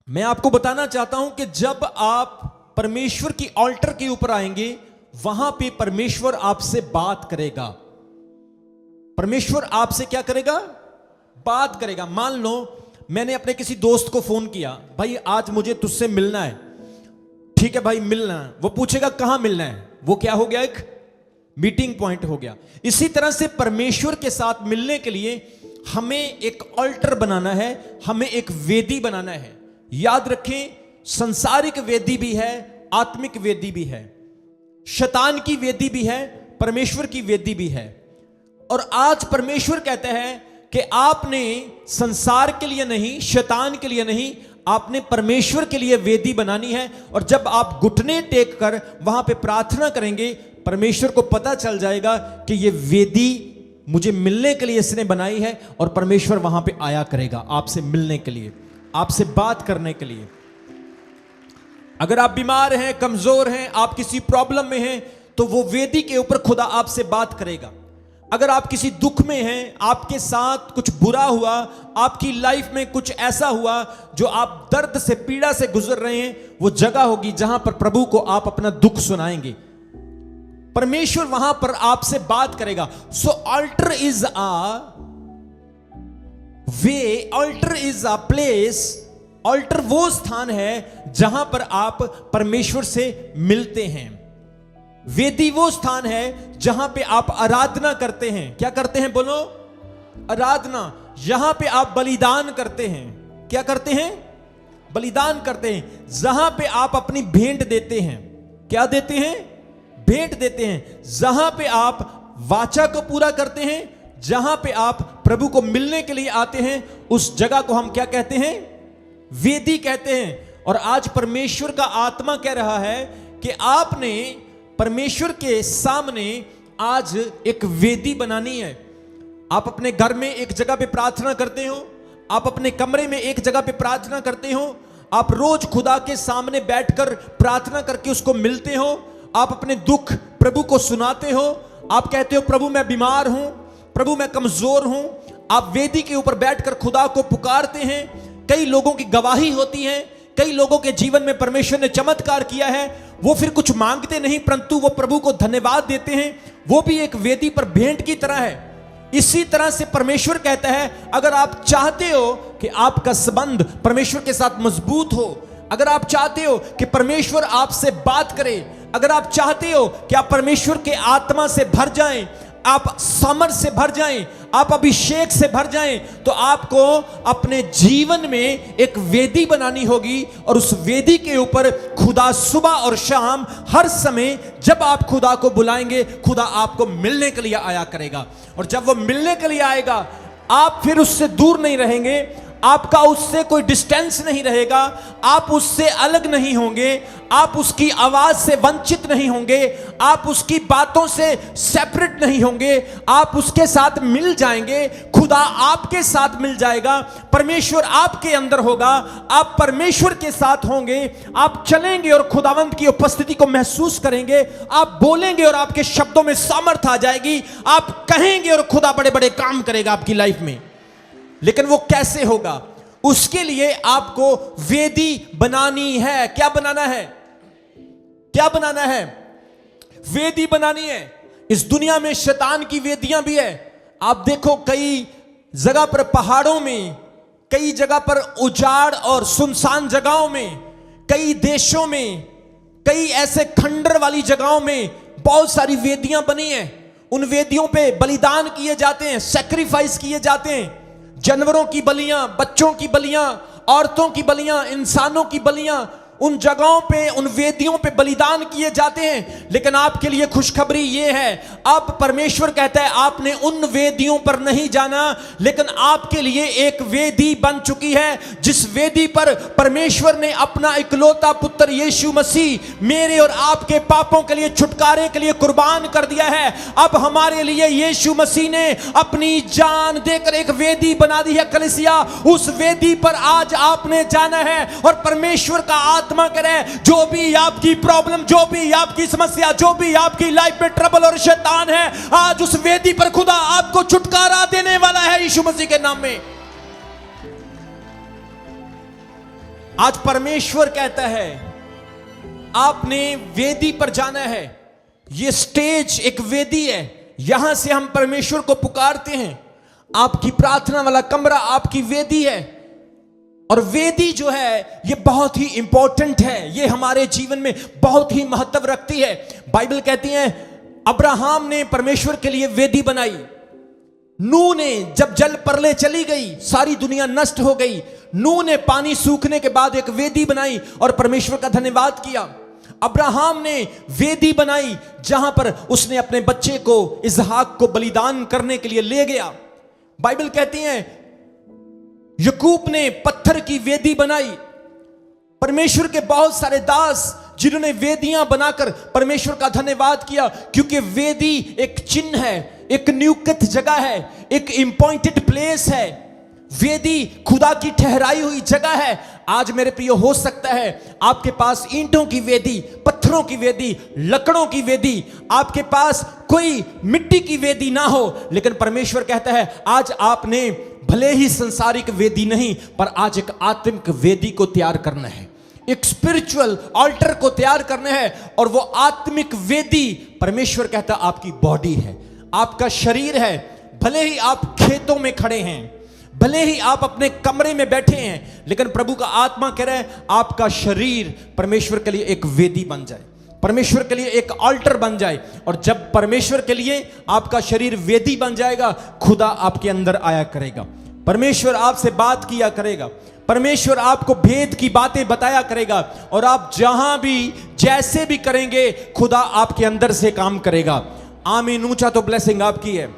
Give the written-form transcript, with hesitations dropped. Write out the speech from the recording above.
मैं आपको बताना चाहता हूं कि जब आप परमेश्वर की ऑल्टर के ऊपर आएंगे, वहां पे परमेश्वर आपसे बात करेगा। परमेश्वर आपसे क्या करेगा? बात करेगा। मान लो मैंने अपने किसी दोस्त को फोन किया, भाई आज मुझे तुझसे मिलना है। ठीक है भाई, मिलना है। वो पूछेगा कहां मिलना है, वो क्या हो गया? एक मीटिंग पॉइंट हो गया। इसी तरह से परमेश्वर के साथ मिलने के लिए हमें एक ऑल्टर बनाना है, हमें एक वेदी बनाना है। याद रखें, संसारिक वेदी भी है, आत्मिक वेदी भी है, शैतान की वेदी भी है, परमेश्वर की वेदी भी है। और आज परमेश्वर कहते हैं कि आपने संसार के लिए नहीं, शैतान के लिए नहीं, आपने परमेश्वर के लिए वेदी बनानी है। और जब आप घुटने टेक कर वहां पे प्रार्थना करेंगे, परमेश्वर को पता चल जाएगा कि ये वेदी मुझे मिलने के लिए इसने बनाई है। और परमेश्वर वहां पे आया करेगा आपसे मिलने के लिए, आपसे बात करने के लिए। अगर आप बीमार हैं, कमजोर हैं, आप किसी प्रॉब्लम में हैं, तो वो वेदी के ऊपर खुदा आपसे बात करेगा। अगर आप किसी दुख में हैं, आपके साथ कुछ बुरा हुआ, आपकी लाइफ में कुछ ऐसा हुआ जो आप दर्द से, पीड़ा से गुजर रहे हैं, वो जगह होगी जहां पर प्रभु को आप अपना दुख सुनाएंगे। परमेश्वर वहां पर आपसे बात करेगा। So altar is a way, altar is a place, altar वो स्थान है जहां पर आप परमेश्वर से मिलते हैं। वेदी वो स्थान है जहां पे आप आराधना करते हैं। क्या करते हैं? बोलो, आराधना। यहां पे आप बलिदान करते हैं। क्या करते हैं? बलिदान करते हैं। जहां पे आप अपनी भेंट देते हैं। क्या देते हैं? भेंट देते हैं। जहां पे आप वाचा को पूरा करते हैं, जहां पे आप प्रभु को मिलने के लिए आते हैं, उस जगह को हम क्या कहते हैं? वेदी कहते हैं। और आज परमेश्वर का आत्मा कह रहा है कि आपने परमेश्वर के सामने आज एक वेदी बनानी है। आप अपने घर में एक जगह पे प्रार्थना करते हो, आप अपने कमरे में एक जगह पे प्रार्थना करते हो, आप रोज खुदा के सामने बैठकर प्रार्थना करके उसको मिलते हो, आप अपने दुख प्रभु को सुनाते हो, आप कहते हो प्रभु मैं बीमार हूं, प्रभु मैं कमजोर हूं। आप वेदी के ऊपर बैठकर खुदा को पुकारते हैं। कई लोगों की गवाही होती है, कई लोगों के जीवन में परमेश्वर ने चमत्कार किया है। वो फिर कुछ मांगते नहीं, परंतु वो प्रभु को धन्यवाद देते हैं। वो भी एक वेदी पर भेंट की तरह है। इसी तरह से परमेश्वर कहता है, अगर आप चाहते हो कि आपका संबंध परमेश्वर के साथ मजबूत हो, अगर आप चाहते हो कि परमेश्वर आपसे बात करे, अगर आप चाहते हो कि आप परमेश्वर के आत्मा से भर जाएं, आप सामर्थ से भर जाएं, आप अभिषेक से भर जाएं, तो आपको अपने जीवन में एक वेदी बनानी होगी। और उस वेदी के ऊपर खुदा सुबह और शाम हर समय जब आप खुदा को बुलाएंगे, खुदा आपको मिलने के लिए आया करेगा। और जब वो मिलने के लिए आएगा, आप फिर उससे दूर नहीं रहेंगे, आपका उससे कोई डिस्टेंस नहीं रहेगा, आप उससे अलग नहीं होंगे, आप उसकी आवाज से वंचित नहीं होंगे, आप उसकी बातों से सेपरेट नहीं होंगे, आप उसके साथ मिल जाएंगे, खुदा आपके साथ मिल जाएगा, परमेश्वर आपके अंदर होगा, आप परमेश्वर के साथ होंगे, आप चलेंगे और खुदावंत की उपस्थिति को महसूस करेंगे, आप बोलेंगे और आपके शब्दों में सामर्थ आ जाएगी, आप कहेंगे और खुदा बड़े बड़े काम करेगा आपकी लाइफ में। लेकिन वो कैसे होगा? उसके लिए आपको वेदी बनानी है। क्या बनाना है? क्या बनाना है? वेदी बनानी है। इस दुनिया में शैतान की वेदियां भी है। आप देखो, कई जगह पर पहाड़ों में, कई जगह पर उजाड़ और सुनसान जगहों में, कई देशों में, कई ऐसे खंडर वाली जगहों में बहुत सारी वेदियां बनी हैं। उन वेदियों पे बलिदान किए जाते हैं, सैक्रिफाइस किए जाते हैं। जानवरों की बलियां, बच्चों की बलियां, औरतों की बलियां, इंसानों की बलियां, उन जगहों पे, उन वेदियों पे बलिदान किए जाते हैं। लेकिन आपके लिए खुशखबरी ये है, अब परमेश्वर कहता है आपने उन वेदियों पर नहीं जाना, लेकिन आपके लिए एक वेदी बन चुकी है, जिस वेदी पर परमेश्वर ने अपना इकलौता पुत्र यीशु मसीह मेरे और आपके पापों के लिए, छुटकारे के लिए कुर्बान कर दिया है। अब हमारे लिए यीशु मसीह ने अपनी जान देकर एक वेदी बना दी है। कलीसिया, उस वेदी पर आज आपने जाना है और परमेश्वर का आत्मा करे, जो भी आपकी प्रॉब्लम, जो भी आपकी समस्या, जो भी आपकी लाइफ में ट्रबल और शैतान है, आज उस वेदी पर खुदा आपको छुटकारा देने वाला है यीशु मसीह के नाम में। आज परमेश्वर कहता है आपने वेदी पर जाना है। ये स्टेज एक वेदी है, यहां से हम परमेश्वर को पुकारते हैं। आपकी प्रार्थना वाला कमरा आपकी वेदी है, और वेदी जो है ये बहुत ही इंपॉर्टेंट है, ये हमारे जीवन में बहुत ही महत्व रखती है। बाइबल कहती है अब्राहम ने परमेश्वर के लिए वेदी बनाई। नूह ने, जब जल प्रलय चली गई, सारी दुनिया नष्ट हो गई, नूह ने पानी सूखने के बाद एक वेदी बनाई और परमेश्वर का धन्यवाद किया। अब्राहम ने वेदी बनाई जहां पर उसने अपने बच्चे को, इसहाक को बलिदान करने के लिए ले गया। बाइबल कहती है याकूब ने पत्थर की वेदी बनाई। परमेश्वर के बहुत सारे दास जिन्होंने वेदियां बनाकर परमेश्वर का धन्यवाद किया, क्योंकि वेदी एक चिन्ह है, एक नियुक्त जगह है, एक इंपॉइंटेड प्लेस है। वेदी खुदा की ठहराई हुई जगह है। आज मेरे प्रिय, हो सकता है आपके पास ईंटों की वेदी, पत्थरों की वेदी, लकड़ों की वेदी, आपके पास कोई मिट्टी की वेदी ना हो, लेकिन परमेश्वर कहता है आज आपने भले ही संसारिक वेदी नहीं, पर आज एक आत्मिक वेदी को तैयार करना है, एक स्पिरिचुअल ऑल्टर को तैयार करना है। और वो आत्मिक वेदी परमेश्वर कहता है आपकी बॉडी है, आपका शरीर है। भले ही आप खेतों में खड़े हैं, भले ही आप अपने कमरे में बैठे हैं, लेकिन प्रभु का आत्मा कह रहा है आपका शरीर परमेश्वर के लिए एक वेदी बन जाए, परमेश्वर के लिए एक ऑल्टर बन जाए। और जब परमेश्वर के लिए आपका शरीर वेदी बन जाएगा, खुदा आपके अंदर आया करेगा, परमेश्वर आपसे बात किया करेगा, परमेश्वर आपको भेद की बातें बताया करेगा, और आप जहां भी जैसे भी करेंगे खुदा आपके अंदर से काम करेगा। आमीन। ऊंचा तो ब्लेसिंग आपकी है।